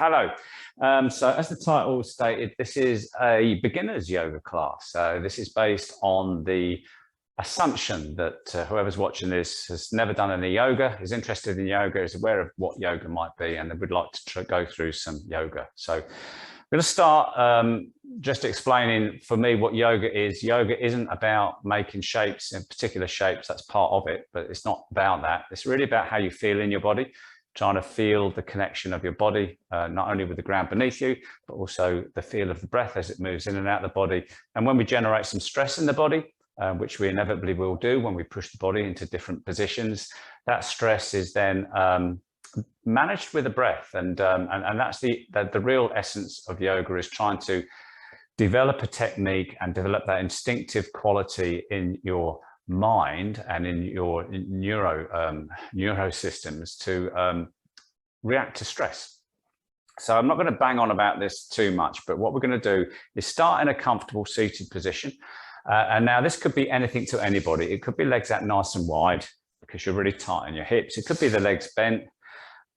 Hello. So as the title stated, this is a beginner's yoga class. So this is based on the assumption that whoever's watching this has never done any yoga, is interested in yoga, is aware of what yoga might be, and they would like to go through some yoga. So I'm going to start just explaining for me what yoga is. Yoga isn't about making shapes in particular shapes. That's part of it, but it's not about that. It's really about how you feel in your body, trying to feel the connection of your body, not only with the ground beneath you, but also the feel of the breath as it moves in and out of the body. And when we generate some stress in the body, which we inevitably will do when we push the body into different positions, that stress is then managed with the breath. And that's the real essence of yoga, is trying to develop a technique and develop that instinctive quality in your mind and in your neuro systems to react to stress. So I'm not going to bang on about this too much, but what we're going to do is start in a comfortable seated position. And now this could be anything to anybody. It could be legs out nice and wide because you're really tight in your hips. It could be the legs bent.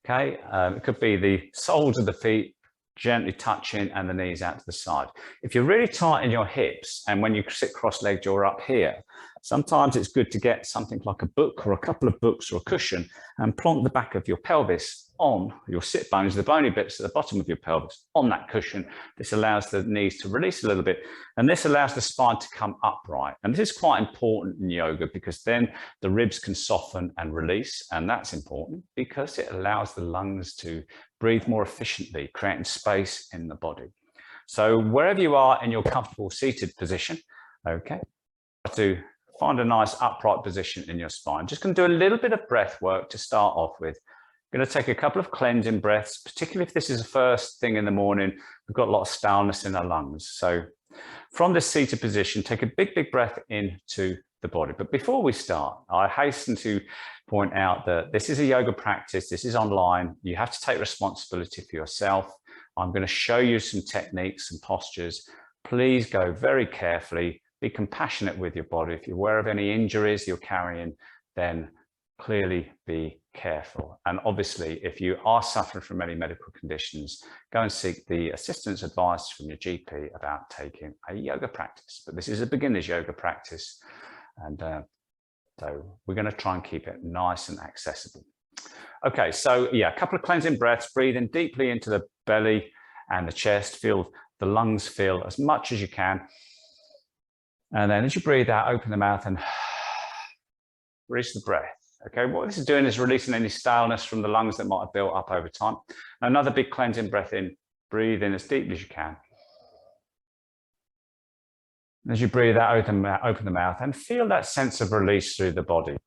Okay. It could be the soles of the feet gently touching and the knees out to the side. If you're really tight in your hips and when you sit cross-legged, you're up here, sometimes it's good to get something like a book or a couple of books or a cushion and plonk the back of your pelvis on your sit bones, the bony bits at the bottom of your pelvis, on that cushion. This allows the knees to release a little bit, and this allows the spine to come upright. And this is quite important in yoga because then the ribs can soften and release, and that's important because it allows the lungs to breathe more efficiently, creating space in the body. So wherever you are in your comfortable seated position, okay, to find a nice upright position in your spine. Just going to do a little bit of breath work to start off with. I'm going to take a couple of cleansing breaths, particularly if this is the first thing in the morning. We've got a lot of staleness in our lungs. So from this seated position, take a big breath into the body. But before we start, I hasten to point out that this is a yoga practice. This is online. You have to take responsibility for yourself. I'm going to show you some techniques and postures. Please go very carefully. Be compassionate with your body. If you're aware of any injuries you're carrying, then clearly be careful. And obviously, if you are suffering from any medical conditions, go and seek the assistance advice from your GP about taking a yoga practice. But this is a beginner's yoga practice. And so we're going to try and keep it nice and accessible. Okay, so yeah, a couple of cleansing breaths. Breathe in deeply into the belly and the chest. Feel the lungs fill as much as you can. And then as you breathe out, open the mouth and release the breath. Okay, what this is doing is releasing any staleness from the lungs that might have built up over time. Another big cleansing breath in. Breathe in as deeply as you can. As you breathe out, open the mouth and feel that sense of release through the body.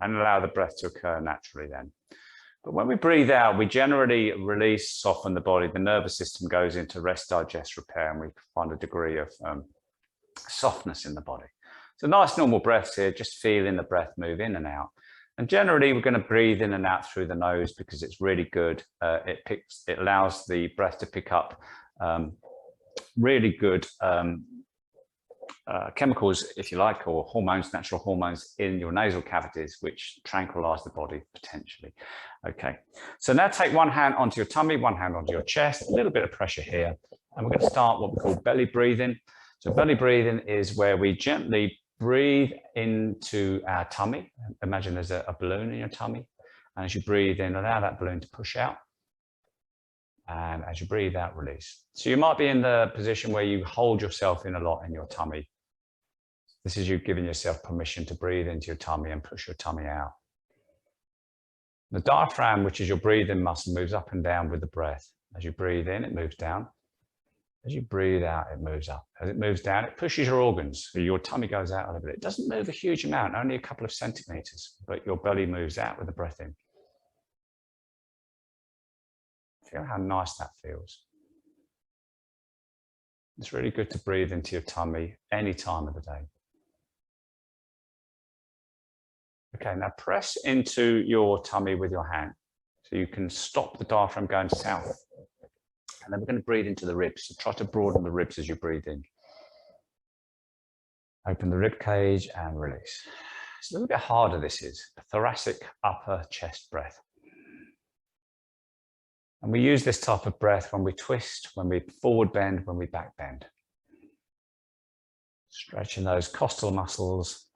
And allow the breath to occur naturally then. But when we breathe out, we generally release, soften the body. The nervous system goes into rest, digest, repair, and we find a degree of softness in the body. So nice normal breaths here, just feeling the breath move in and out. And generally, we're going to breathe in and out through the nose because it's really good. It allows the breath to pick up really good chemicals, if you like, or hormones, natural hormones in your nasal cavities, which tranquilize the body potentially. Okay, so now take one hand onto your tummy, one hand onto your chest, a little bit of pressure here. And we're going to start what we call belly breathing. So belly breathing is where we gently breathe into our tummy. Imagine there's a balloon in your tummy. And as you breathe in, allow that balloon to push out. And as you breathe out, release. So you might be in the position where you hold yourself in a lot in your tummy. This is you giving yourself permission to breathe into your tummy and push your tummy out. The diaphragm, which is your breathing muscle, moves up and down with the breath. As you breathe in, it moves down. As you breathe out, it moves up. As it moves down, it pushes your organs. So your tummy goes out a little bit. It doesn't move a huge amount, only a couple of centimeters, but your belly moves out with the breath in. Feel how nice that feels. It's really good to breathe into your tummy any time of the day. Okay, now press into your tummy with your hand so you can stop the diaphragm going south. And then we're going to breathe into the ribs. So try to broaden the ribs as you breathe in. Open the rib cage and release. It's a little bit harder, this is. A thoracic upper chest breath. And we use this type of breath when we twist, when we forward bend, when we back bend. Stretching those costal muscles,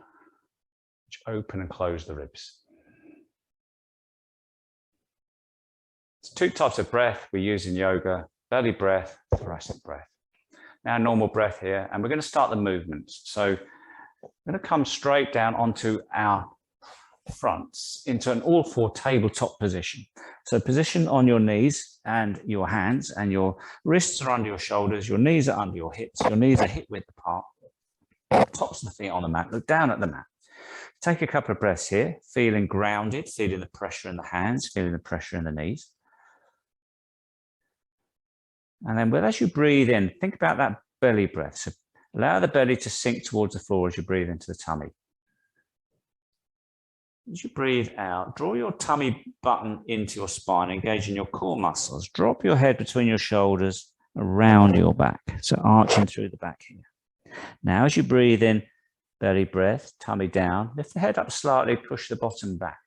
which open and close the ribs. There's two types of breath we use in yoga: belly breath, thoracic breath. Now normal breath here, and we're going to start the movements. So we're going to come straight down onto our fronts into an all four tabletop position. So position on your knees and your hands, and your wrists are under your shoulders, your knees are under your hips, your knees are hip width apart, tops of the feet on the mat, look down at the mat. Take a couple of breaths here, feeling grounded, feeling the pressure in the hands, feeling the pressure in the knees. And then as you breathe in, think about that belly breath. So allow the belly to sink towards the floor as you breathe into the tummy. As you breathe out, draw your tummy button into your spine, engaging your core muscles. Drop your head between your shoulders, around your back. So arching through the back here. Now, as you breathe in, belly breath, tummy down, lift the head up slightly, push the bottom back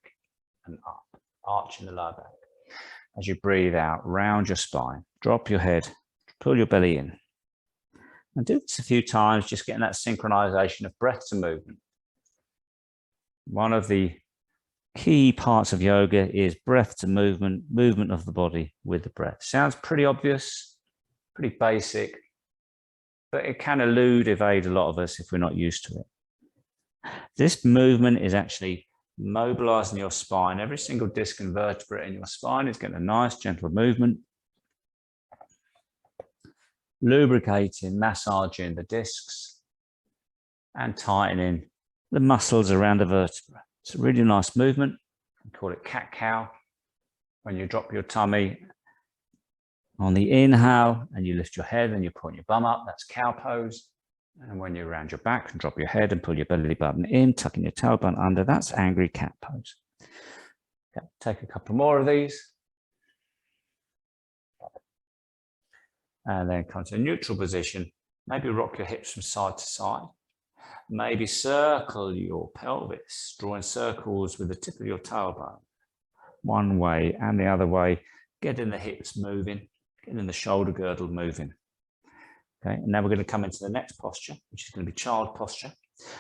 and up, arching the lower back. As you breathe out, round your spine, drop your head, pull your belly in. And do this a few times, just getting that synchronization of breath to movement. One of the key parts of yoga is breath to movement, movement of the body with the breath. Sounds pretty obvious, pretty basic, but it can evade a lot of us if we're not used to it. This movement is actually mobilizing your spine. Every single disc and vertebra in your spine is getting a nice gentle movement, lubricating, massaging the discs and tightening the muscles around the vertebra. It's a really nice movement. We call it cat-cow. When you drop your tummy on the inhale and you lift your head and you point your bum up, that's cow pose. And when you're around your back and drop your head and pull your belly button in, tucking your tailbone under, that's angry cat pose. Okay, take a couple more of these. And then come to a neutral position. Maybe rock your hips from side to side. Maybe circle your pelvis, drawing circles with the tip of your tailbone. One way and the other way, getting the hips moving, getting the shoulder girdle moving. Okay, and now we're going to come into the next posture, which is going to be child posture.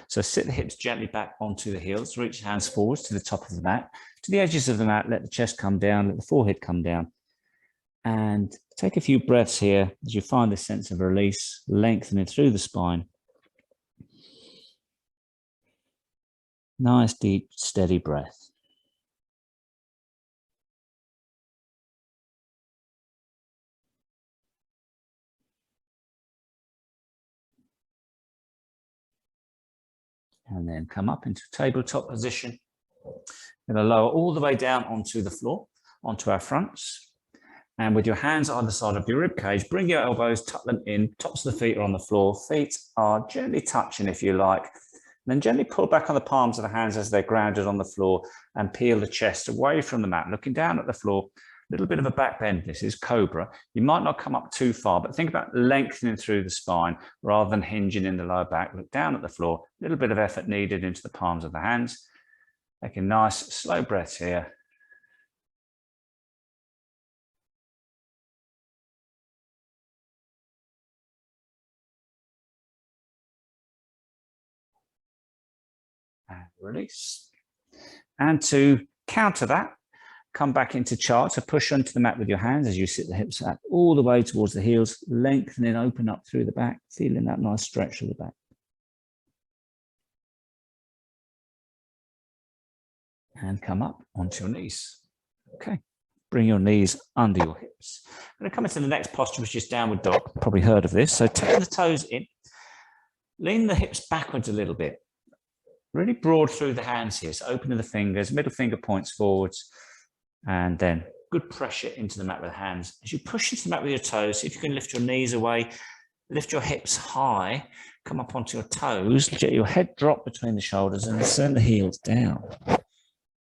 So sit the hips gently back onto the heels, reach hands forwards to the top of the mat, to the edges of the mat, let the chest come down, let the forehead come down. And take a few breaths here as you find this sense of release, lengthening through the spine. Nice, deep, steady breath. And then come up into tabletop position. We're going to lower all the way down onto the floor, onto our fronts. And with your hands either side of your rib cage, bring your elbows, tuck them in, tops of the feet are on the floor, feet are gently touching if you like. And then gently pull back on the palms of the hands as they're grounded on the floor and peel the chest away from the mat, looking down at the floor. A little bit of a back bend, this is cobra. You might not come up too far, but think about lengthening through the spine rather than hinging in the lower back. Look down at the floor, a little bit of effort needed into the palms of the hands. Taking nice, slow breaths here. And release. And to counter that, come back into child. So push onto the mat with your hands as you sit the hips out all the way towards the heels, lengthening, open up through the back, feeling that nice stretch of the back. And come up onto your knees. Okay. Bring your knees under your hips. I'm going to come into the next posture, which is downward dog. Probably heard of this. So take the toes in, lean the hips backwards a little bit. Really broad through the hands here. So opening the fingers, middle finger points forwards, and then good pressure into the mat with the hands. As you push into the mat with your toes, see if you can lift your knees away, lift your hips high, come up onto your toes, let your head drop between the shoulders and send the heels down.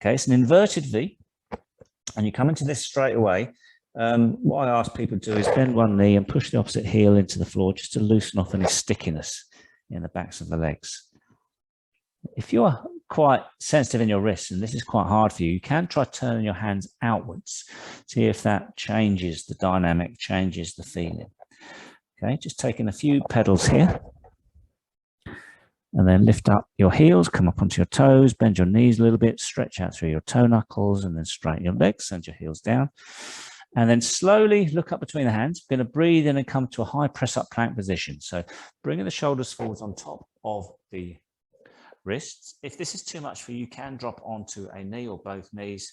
Okay, it's an inverted V, and you come into this straight away. What I ask people to do is bend one knee and push the opposite heel into the floor just to loosen off any stickiness in the backs of the legs. If you're quite sensitive in your wrists and this is quite hard for you, you can try turning your hands outwards. See if that changes the dynamic, changes the feeling. Okay, just taking a few pedals here. And then lift up your heels, come up onto your toes, bend your knees a little bit, stretch out through your toe knuckles, and then straighten your legs, send your heels down. And then slowly look up between the hands. We're going to breathe in and come to a high press up plank position. So bringing the shoulders forwards on top of the wrists. If this is too much for you, you can drop onto a knee or both knees.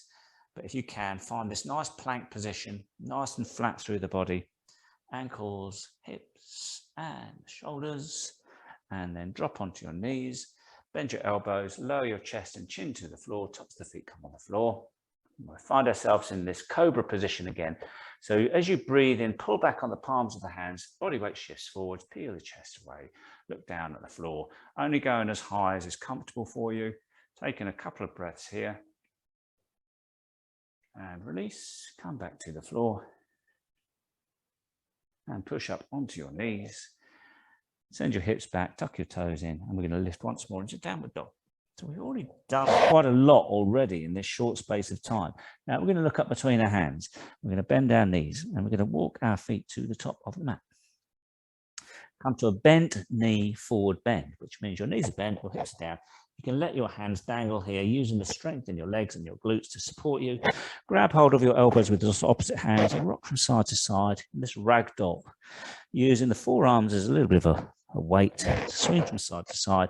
But if you can, find this nice plank position, nice and flat through the body. Ankles, hips, and shoulders. And then drop onto your knees, bend your elbows, lower your chest and chin to the floor, tops of the feet come on the floor. We'll find ourselves in this cobra position again. So as you breathe in, pull back on the palms of the hands, body weight shifts forwards, peel the chest away, look down at the floor, only going as high as is comfortable for you. Taking a couple of breaths here. And release, come back to the floor. And push up onto your knees. Send your hips back, tuck your toes in, and we're going to lift once more into downward dog. So we've already done quite a lot already in this short space of time. Now we're going to look up between our hands. We're going to bend our knees and we're going to walk our feet to the top of the mat. Come to a bent knee forward bend, which means your knees are bent, your hips are down. You can let your hands dangle here using the strength in your legs and your glutes to support you. Grab hold of your elbows with the opposite hands and rock from side to side in this ragdoll, using the forearms as a little bit of a weight to swing from side to side,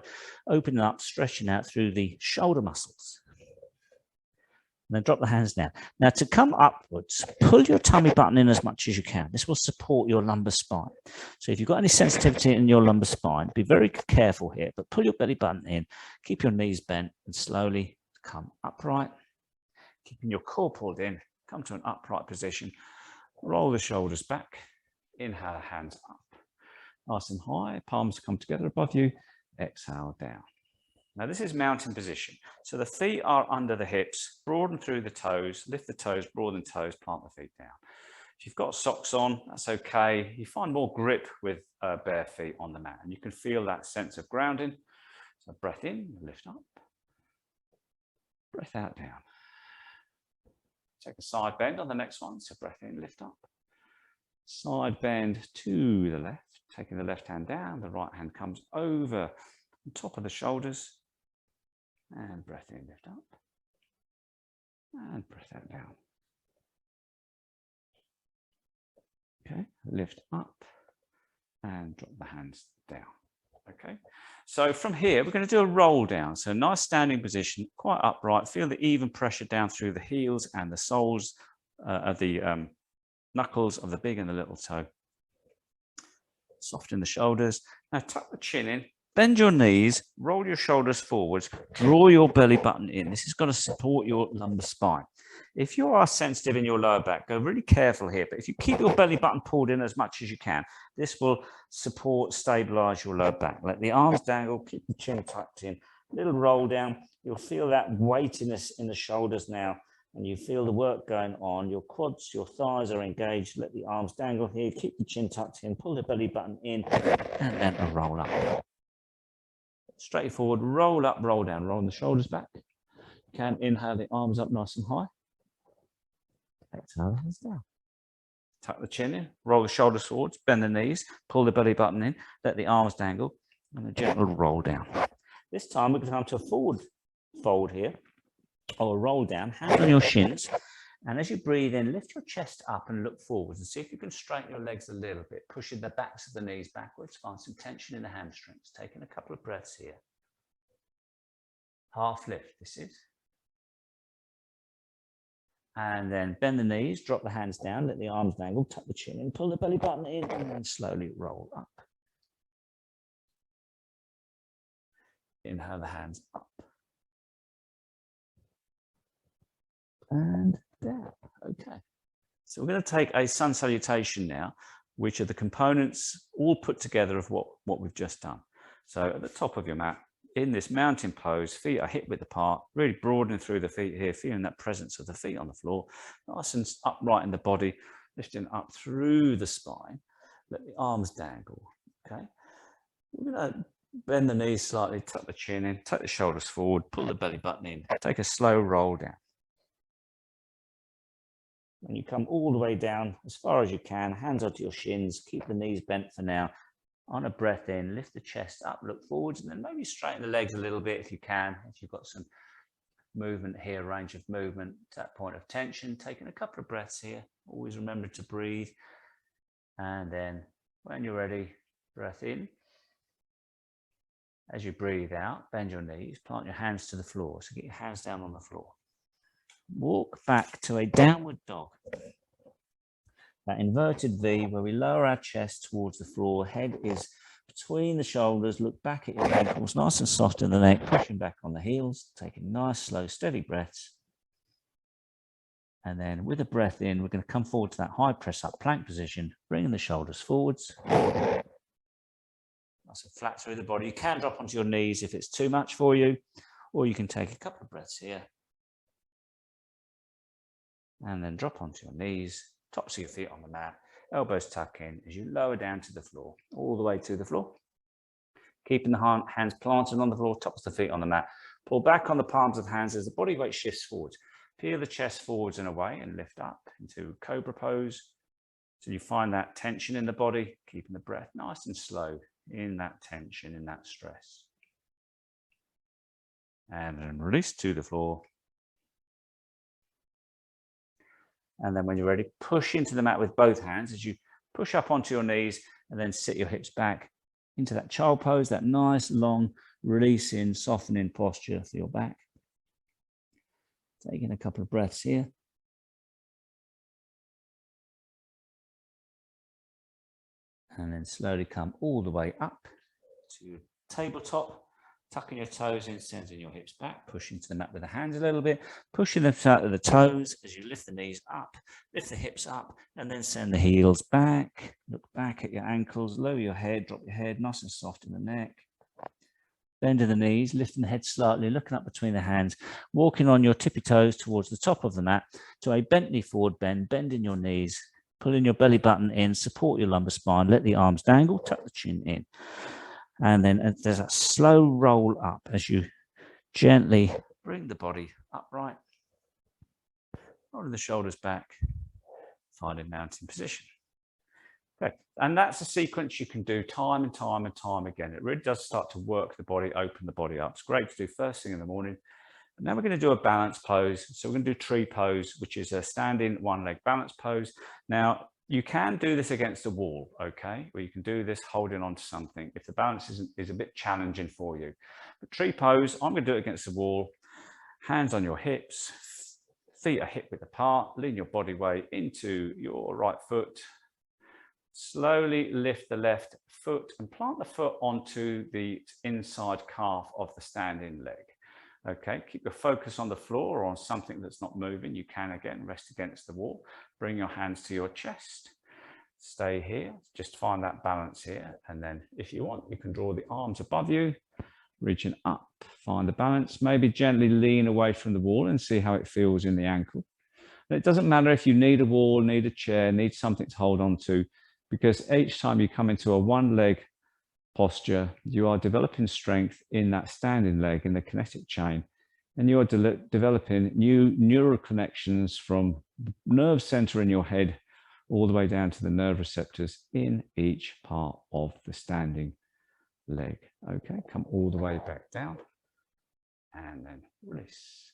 opening up, stretching out through the shoulder muscles. And then drop the hands down. Now to come upwards, pull your tummy button in as much as you can. This will support your lumbar spine. So if you've got any sensitivity in your lumbar spine, be very careful here, but pull your belly button in, keep your knees bent and slowly come upright. Keeping your core pulled in, come to an upright position, roll the shoulders back, inhale, hands up. Nice and high, palms come together above you, exhale down. Now this is mountain position. So the feet are under the hips, broaden through the toes, lift the toes, broaden toes, plant the feet down. If you've got socks on, that's okay. You find more grip with bare feet on the mat and you can feel that sense of grounding. So breath in, lift up, breath out, down. Take a side bend on the next one, so breath in, lift up. Side bend to the left, taking the left hand down, the right hand comes over on top of the shoulders. And breath in, lift up. And breath out, down. Okay, lift up and drop the hands down. Okay, so from here, we're going to do a roll down. So nice standing position, quite upright. Feel the even pressure down through the heels and the soles of the knuckles of the big and the little toe. Soften the shoulders. Now tuck the chin in, bend your knees, roll your shoulders forwards, draw your belly button in. This is going to support your lumbar spine. If you are sensitive in your lower back, go really careful here. But if you keep your belly button pulled in as much as you can, this will support, stabilize your lower back. Let the arms dangle, keep the chin tucked in, little roll down. You'll feel that weightiness in the shoulders now. And you feel the work going on, your quads, your thighs are engaged, let the arms dangle here, keep the chin tucked in, pull the belly button in, and then a roll up. Straight forward, roll up, roll down, rolling the shoulders back. You can inhale the arms up nice and high. Exhale the hands down. Tuck the chin in, roll the shoulders forwards, bend the knees, pull the belly button in, let the arms dangle, and a gentle roll down. This time we're going to come to a forward fold here. Or roll down, hand on your shins, and as you breathe in, lift your chest up and look forwards and see if you can straighten your legs a little bit, pushing the backs of the knees backwards, find some tension in the hamstrings, taking a couple of breaths here. Half lift, this is. And then bend the knees, drop the hands down, let the arms dangle, tuck the chin in, pull the belly button in, and then slowly roll up. Inhale the hands up. And down. Okay, so we're going to take a sun salutation now, which are the components all put together of what we've just done. So at the top of your mat, in this mountain pose, feet are hip width apart, really broadening through the feet here, feeling that presence of the feet on the floor, nice and upright in the body, lifting up through the spine. Let the arms dangle. Okay, we're going to Bend the knees slightly, tuck the chin in, tuck the shoulders forward, pull the belly button in, take a slow roll down. When you come all the way down as far as you can, hands onto your shins, keep the knees bent for now. On a breath in, lift the chest up, look forwards, and then maybe straighten the legs a little bit if you can. If you've got some movement here, range of movement, that point of tension, taking a couple of breaths here. Always remember to breathe. And then when you're ready, breath in. As you breathe out, bend your knees, plant your hands to the floor. So get your hands down on the floor. Walk back to a downward dog. That inverted V where we lower our chest towards the floor, head is between the shoulders, look back at your ankles, nice and soft in the neck, pushing back on the heels, taking nice, slow, steady breaths. And then with a breath in, we're going to come forward to that high press up plank position, bringing the shoulders forwards. Nice and flat through the body. You can drop onto your knees if it's too much for you, or you can take a couple of breaths here. And then drop onto your knees, tops of your feet on the mat, elbows tuck in as you lower down to the floor, all the way to the floor. Keeping the hands planted on the floor, tops of the feet on the mat. Pull back on the palms of the hands as the body weight shifts forwards. Peel the chest forwards and away and lift up into cobra pose. So you find that tension in the body, keeping the breath nice and slow in that tension, in that stress. And then release to the floor. And then when you're ready, push into the mat with both hands as you push up onto your knees and then sit your hips back into that child pose, that nice, long, releasing, softening posture for your back. Taking a couple of breaths here. And then slowly come all the way up to tabletop, tucking your toes in, sending your hips back, pushing to the mat with the hands a little bit, pushing them out of the toes as you lift the knees up, lift the hips up, and then send the heels back. Look back at your ankles, lower your head, drop your head, nice and soft in the neck. Bending the knees, lifting the head slightly, looking up between the hands, walking on your tippy toes towards the top of the mat to a bent knee forward bend, bending your knees, pulling your belly button in, support your lumbar spine, let the arms dangle, tuck the chin in. And then there's a slow roll up as you gently bring the body upright, rolling the shoulders back, finding mountain position. Okay, and that's a sequence you can do time and time and time again. It really does start to work the body, open the body up. It's great to do first thing in the morning. And now we're going to do a balance pose. So we're going to do tree pose, which is a standing one leg balance pose. Now, you can do this against a wall, okay? Or you can do this holding on to something if the balance is a bit challenging for you. But tree pose, I'm going to do it against the wall. Hands on your hips, feet are hip width apart. Lean your body weight into your right foot. Slowly lift the left foot and plant the foot onto the inside calf of the standing leg. Okay, keep your focus on the floor or on something that's not moving. You can again rest against the wall. Bring your hands to your chest. Stay here. Just find that balance here. And then if you want, you can draw the arms above you, reaching up. Find the balance. Maybe gently lean away from the wall and see how it feels in the ankle. And it doesn't matter if you need a wall, need a chair, need something to hold on to, because each time you come into a one leg posture, you are developing strength in that standing leg, in the kinetic chain, and you are developing new neural connections from the nerve center in your head all the way down to the nerve receptors in each part of the standing leg. Okay, come all the way back down and then release.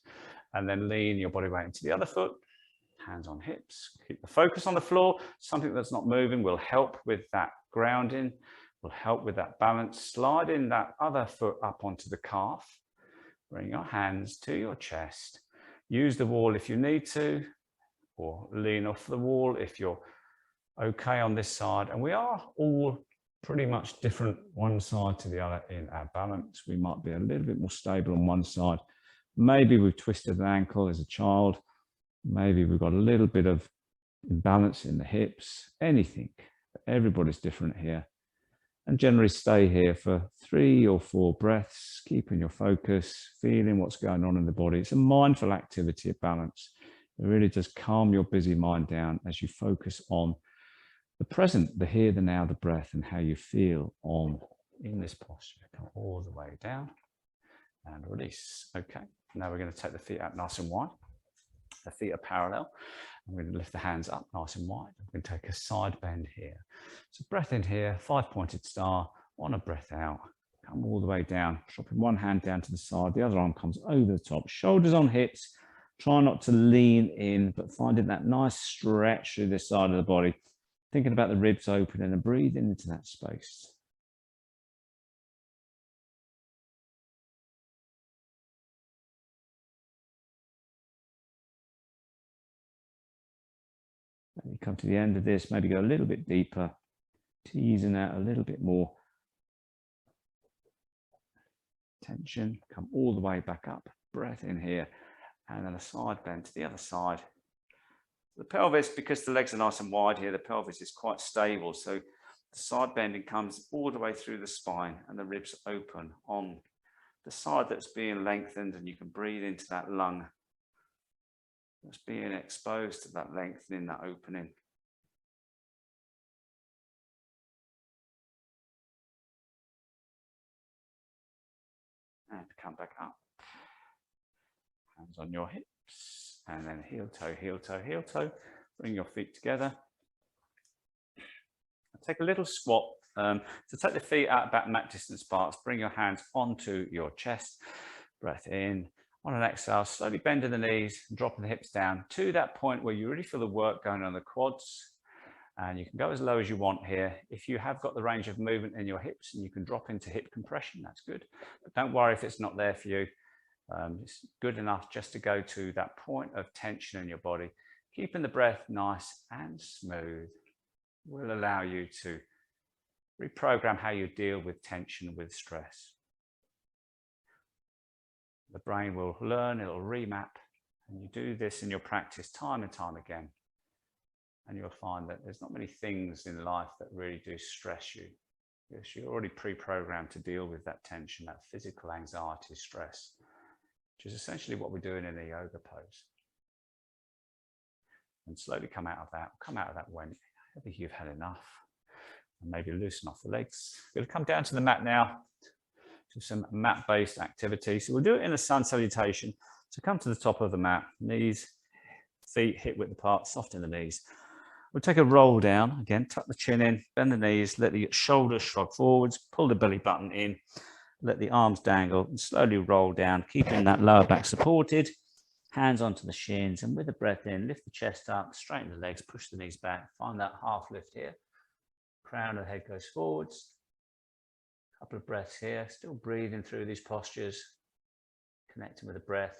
And then lean your body weight into the other foot. Hands on hips, keep the focus on the floor. Something that's not moving will help with that grounding, will help with that balance. Sliding that other foot up onto the calf. Bring your hands to your chest. Use the wall if you need to, or lean off the wall if you're okay on this side. And we are all pretty much different one side to the other in our balance. We might be a little bit more stable on one side. Maybe we've twisted an ankle as a child. Maybe we've got a little bit of imbalance in the hips, anything. Everybody's different here. And generally stay here for 3 or 4 breaths, keeping your focus, feeling what's going on in the body. It's a mindful activity of balance. It really does calm your busy mind down as you focus on the present, the here, the now, the breath, and how you feel on in this posture. Come all the way down and release. Okay, now we're going to take the feet out nice and wide. The feet are parallel. I'm going to lift the hands up nice and wide. I'm going to take a side bend here. So breath in here, 5-pointed star, on a breath out. Come all the way down, dropping one hand down to the side, the other arm comes over the top, shoulders on hips. Try not to lean in, but finding that nice stretch through this side of the body. Thinking about the ribs opening and breathing into that space. When you come to the end of this, maybe go a little bit deeper, teasing out a little bit more tension. Come all the way back up, breath in here, and then a side bend to the other side. The pelvis, because the legs are nice and wide here, the pelvis is quite stable. So the side bending comes all the way through the spine and the ribs open on the side that's being lengthened, and you can breathe into that lung that's being exposed to that lengthening, that opening. And come back up. Hands on your hips, and then heel toe, heel toe, heel toe. Bring your feet together. Take a little squat. So take the feet out about mat distance apart. Bring your hands onto your chest. Breath in. On an exhale, slowly bending the knees, dropping the hips down to that point where you really feel the work going on the quads. And you can go as low as you want here. If you have got the range of movement in your hips and you can drop into hip compression, that's good. But don't worry if it's not there for you. It's good enough just to go to that point of tension in your body. Keeping the breath nice and smooth will allow you to reprogram how you deal with tension, with stress. The brain will learn, it'll remap, and you do this in your practice time and time again. And you'll find that there's not many things in life that really do stress you. Because you're already pre-programmed to deal with that tension, that physical anxiety, stress, which is essentially what we're doing in a yoga pose. And slowly come out of that when I think you've had enough. And maybe loosen off the legs. We're going to come down to the mat now. To some mat-based activity. So we'll do it in a sun salutation. So come to the top of the mat, knees, feet hip width apart, soften the knees. We'll take a roll down, again, tuck the chin in, bend the knees, let the shoulders shrug forwards, pull the belly button in, let the arms dangle, and slowly roll down, keeping that lower back supported, hands onto the shins, and with the breath in, lift the chest up, straighten the legs, push the knees back, find that half lift here. Crown of the head goes forwards. Couple of breaths here, still breathing through these postures, connecting with the breath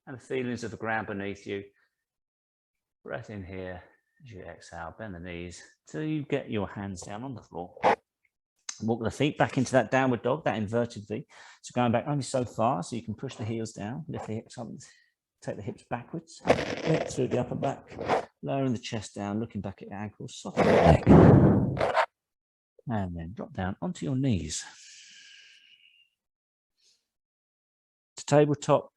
and the feelings of the ground beneath you. Breath in here as you exhale, bend the knees till you get your hands down on the floor. Walk the feet back into that downward dog, that inverted V. So going back only so far, so you can push the heels down, lift the hips up, take the hips backwards, lift through the upper back, lowering the chest down, looking back at your ankles, soften the leg. And then drop down onto your knees. To tabletop.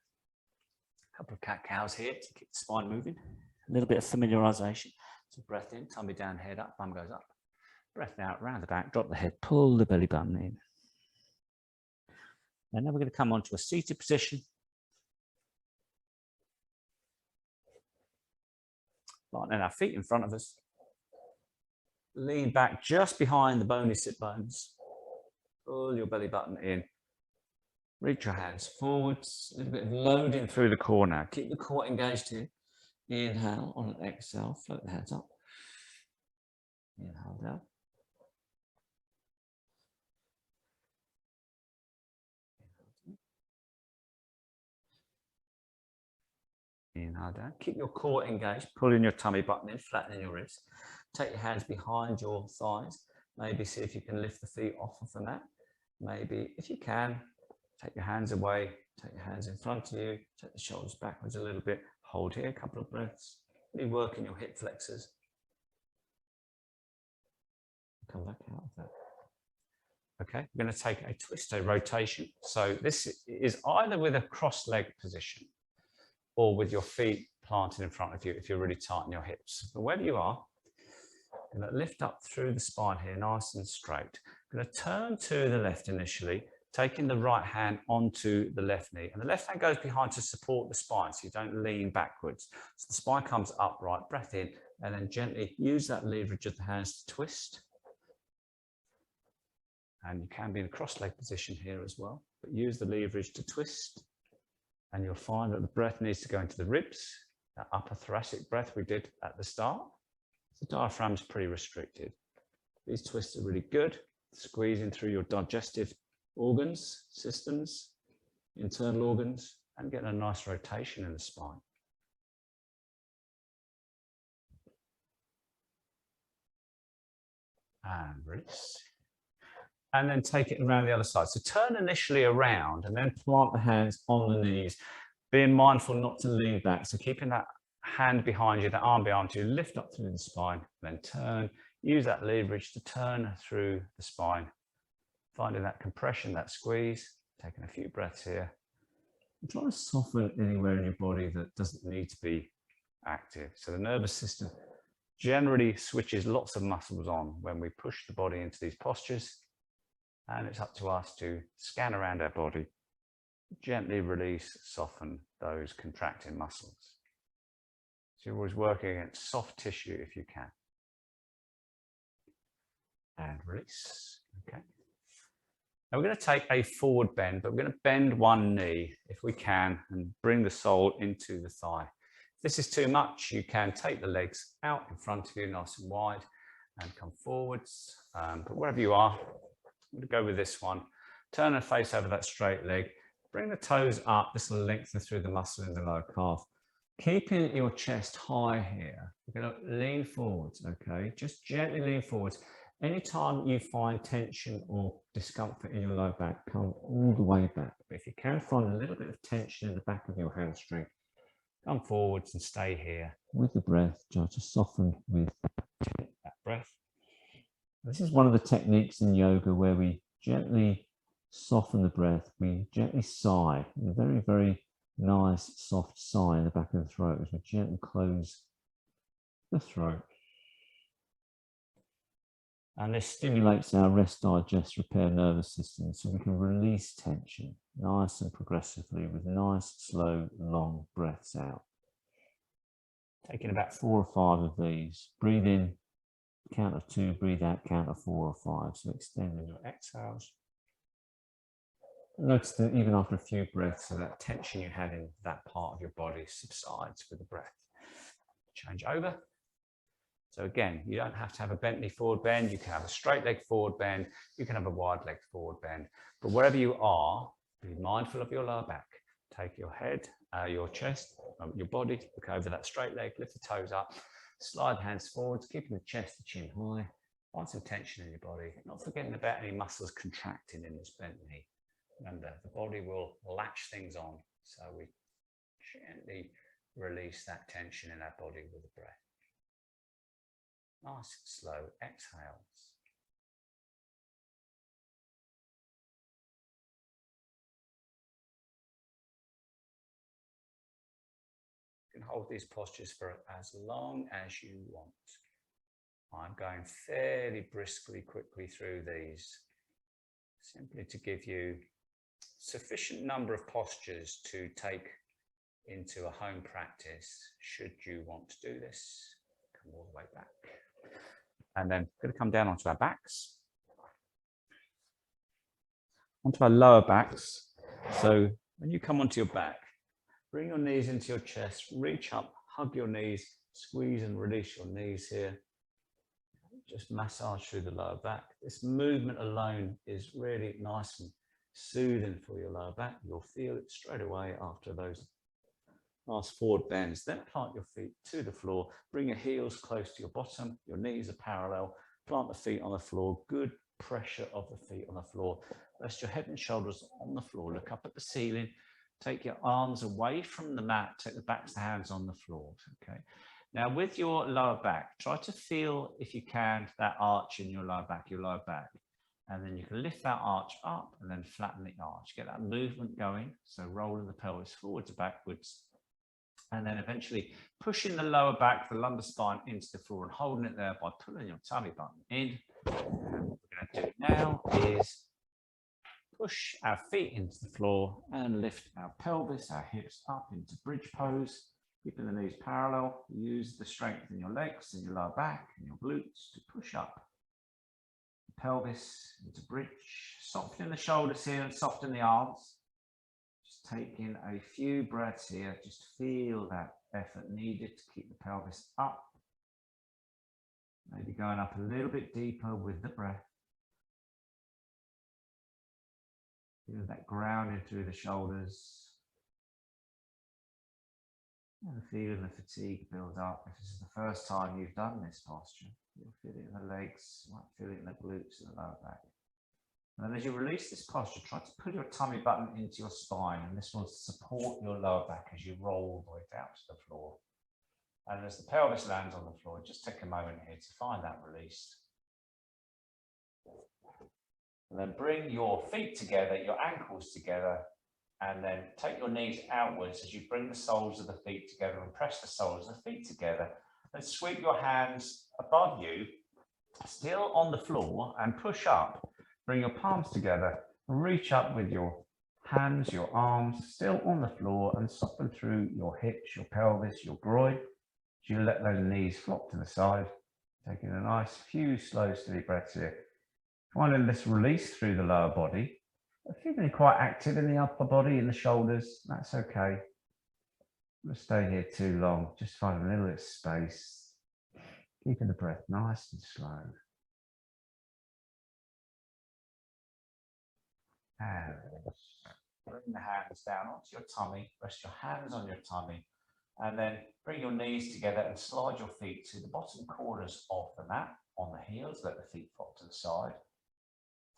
A couple of cat cows here to keep the spine moving. A little bit of familiarization. So breath in, tummy down, head up, bum goes up. Breath out, round the back, drop the head, pull the belly button in. And then we're going to come onto a seated position. Flattening our feet in front of us. Lean back just behind the bony sit bones. Pull your belly button in. Reach your hands forwards. A little bit of loading through the core now. Keep the core engaged here. Inhale on an exhale. Float the hands up. Inhale down. Inhale down. Keep your core engaged. Pulling your tummy button in. Flattening your ribs. Take your hands behind your thighs. Maybe see if you can lift the feet off of the mat. Maybe, if you can, take your hands away. Take your hands in front of you. Take the shoulders backwards a little bit. Hold here a couple of breaths. Really working your hip flexors. Come back out of that. Okay, we're going to take a twist, a rotation. So this is either with a cross-leg position or with your feet planted in front of you if you're really tight in your hips. But wherever you are, going to lift up through the spine here, nice and straight. I'm going to turn to the left initially, taking the right hand onto the left knee. And the left hand goes behind to support the spine, so you don't lean backwards. So the spine comes upright, breath in, and then gently use that leverage of the hands to twist. And you can be in a cross-leg position here as well, but use the leverage to twist. And you'll find that the breath needs to go into the ribs, that upper thoracic breath we did at the start. The diaphragm's pretty restricted. These twists are really good, squeezing through your digestive organs, systems, internal organs, and getting a nice rotation in the spine. And release. And then take it around the other side. So turn initially around and then plant the hands on the knees, being mindful not to lean back. So keeping that hand behind you, that arm behind you, lift up through the spine, then turn, use that leverage to turn through the spine, finding that compression, that squeeze, taking a few breaths here. And try to soften anywhere in your body that doesn't need to be active. So the nervous system generally switches lots of muscles on when we push the body into these postures. And it's up to us to scan around our body, gently release, soften those contracting muscles. So you're always working against soft tissue if you can. And release. Okay. Now we're going to take a forward bend, but we're going to bend one knee if we can and bring the sole into the thigh. If this is too much, you can take the legs out in front of you nice and wide and come forwards. But wherever you are, I'm going to go with this one. Turn and face over that straight leg. Bring the toes up. This will lengthen through the muscle in the lower calf. Keeping your chest high here. We're going to lean forwards, okay? Just gently lean forwards. Anytime you find tension or discomfort in your lower back, come all the way back. But if you can find a little bit of tension in the back of your hamstring, come forwards and stay here. With the breath, just soften with that breath. This is one of the techniques in yoga where we gently soften the breath. We gently sigh, a very, very nice soft sigh in the back of the throat as we gently close the throat. And this stimulates our rest, digest, repair nervous system so we can release tension nice and progressively with nice, slow, long breaths out. Taking about 4 or 5 of these. Breathe in. Count of 2, breathe out, count of 4 or 5. So extending your exhales. Notice that even after a few breaths, so that tension you had in that part of your body subsides with the breath. Change over. So again, you don't have to have a bent knee forward bend. You can have a straight leg forward bend. You can have a wide leg forward bend. But wherever you are, be mindful of your lower back. Take your head, your chest, your body, look over that straight leg, lift the toes up. Slide hands forwards, keeping the chest, the chin high. Find some tension in your body. Not forgetting about any muscles contracting in this bent knee. Remember, the body will latch things on. So we gently release that tension in our body with the breath. Nice, slow exhales. You can hold these postures for as long as you want. I'm going fairly briskly, quickly through these, simply to give you sufficient number of postures to take into a home practice, should you want to do this. Come all the way back. And then we're going to come down onto our backs. Onto our lower backs. So when you come onto your back, bring your knees into your chest, reach up, hug your knees, squeeze and release your knees here. Just massage through the lower back. This movement alone is really nice and soothing for your lower back. You'll feel it straight away after those nice forward bends. Then plant your feet to the floor. Bring your heels close to your bottom. Your knees are parallel. Plant the feet on the floor. Good pressure of the feet on the floor. Rest your head and shoulders on the floor. Look up at the ceiling. Take your arms away from the mat. Take the backs of the hands on the floor. Okay. Now with your lower back, try to feel, if you can, that arch in your lower back, And then you can lift that arch up and then flatten the arch. Get that movement going. So rolling the pelvis forwards and backwards. And then eventually pushing the lower back, the lumbar spine into the floor and holding it there by pulling your tummy button in. And we're going to to do now is push our feet into the floor and lift our pelvis, our hips up into bridge pose, keeping the knees parallel. Use the strength in your legs and your lower back and your glutes to push up the pelvis into bridge. Soften the shoulders here and soften the arms. Just taking a few breaths here. Just feel that effort needed to keep the pelvis up. Maybe going up a little bit deeper with the breath. Feel that grounding through the shoulders. And feeling the fatigue build up. If this is the first time you've done this posture, you'll feel it in the legs, you might feel it in the glutes and the lower back. And then as you release this posture, try to pull your tummy button into your spine, and this will support your lower back as you roll all the way down to the floor. And as the pelvis lands on the floor, just take a moment here to find that release. And then bring your feet together, your ankles together, and then take your knees outwards as you bring the soles of the feet together and press the soles of the feet together. Then sweep your hands above you, still on the floor, and push up. Bring your palms together and reach up with your hands, your arms, still on the floor, and soften through your hips, your pelvis, your groin. As you let those knees flop to the side, taking a nice few slow, steady breaths here. Finding this release through the lower body. Feeling quite active in the upper body, in the shoulders, that's okay. Don't stay here too long, just find a little bit of space. Keeping the breath nice and slow. And bring the hands down onto your tummy, rest your hands on your tummy, and then bring your knees together and slide your feet to the bottom corners of the mat on the heels, let the feet flop to the side.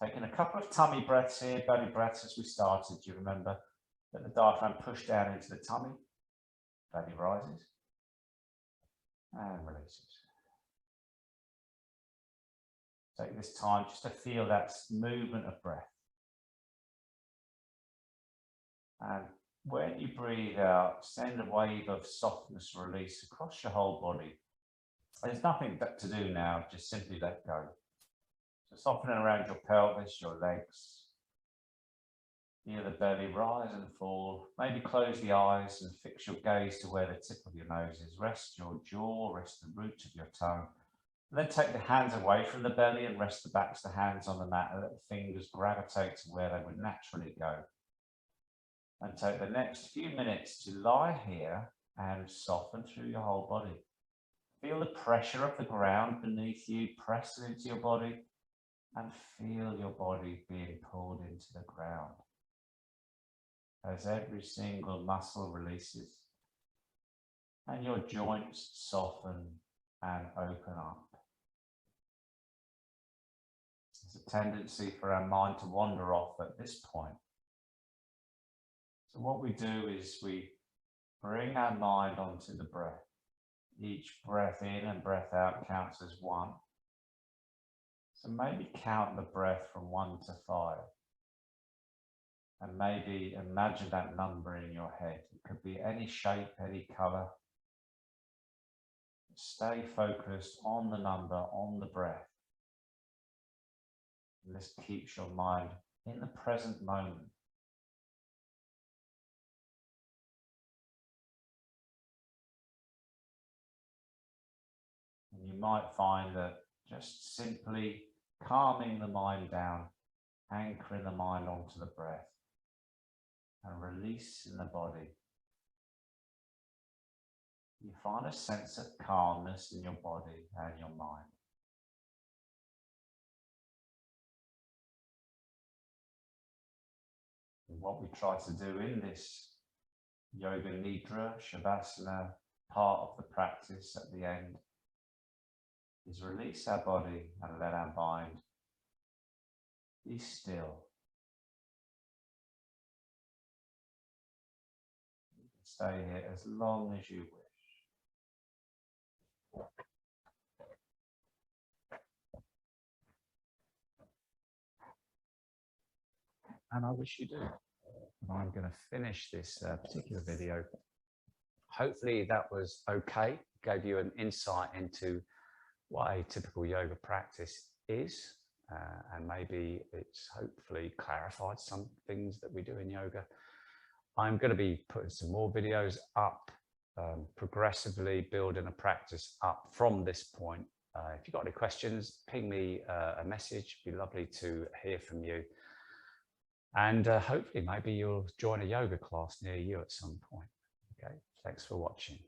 Taking a couple of tummy breaths here, belly breaths as we started. Do you remember? Let the diaphragm push down into the tummy, belly rises and releases. Take this time just to feel that movement of breath. And when you breathe out, send a wave of softness, release across your whole body. There's nothing to do now, just simply let go. So softening around your pelvis, your legs. Feel the belly rise and fall. Maybe close the eyes and fix your gaze to where the tip of your nose is. Rest your jaw, rest the root of your tongue. And then take the hands away from the belly and rest the backs of the hands on the mat and let the fingers gravitate to where they would naturally go. And take the next few minutes to lie here and soften through your whole body. Feel the pressure of the ground beneath you, press it into your body, and feel your body being pulled into the ground as every single muscle releases and your joints soften and open up. There's a tendency for our mind to wander off at this point. So what we do is we bring our mind onto the breath. Each breath in and breath out counts as one. So maybe count the breath from 1 to 5. And maybe imagine that number in your head. It could be any shape, any color. Stay focused on the number, on the breath. And this keeps your mind in the present moment. And you might find that just simply calming the mind down, anchoring the mind onto the breath, and releasing the body. You find a sense of calmness in your body and your mind. And what we try to do in this Yoga Nidra, Shavasana part of the practice at the end is release our body and let our mind be still. You can stay here as long as you wish. And I wish you do. I'm going to finish this particular video. Hopefully that was okay, gave you an insight into what a typical yoga practice is. and maybe it's hopefully clarified some things that we do in yoga. I'm going to be putting some more videos up, progressively building a practice up from this point. If you've got any questions, ping me a message. It'd be lovely to hear from you. And hopefully maybe you'll join a yoga class near you at some point. Okay, thanks for watching.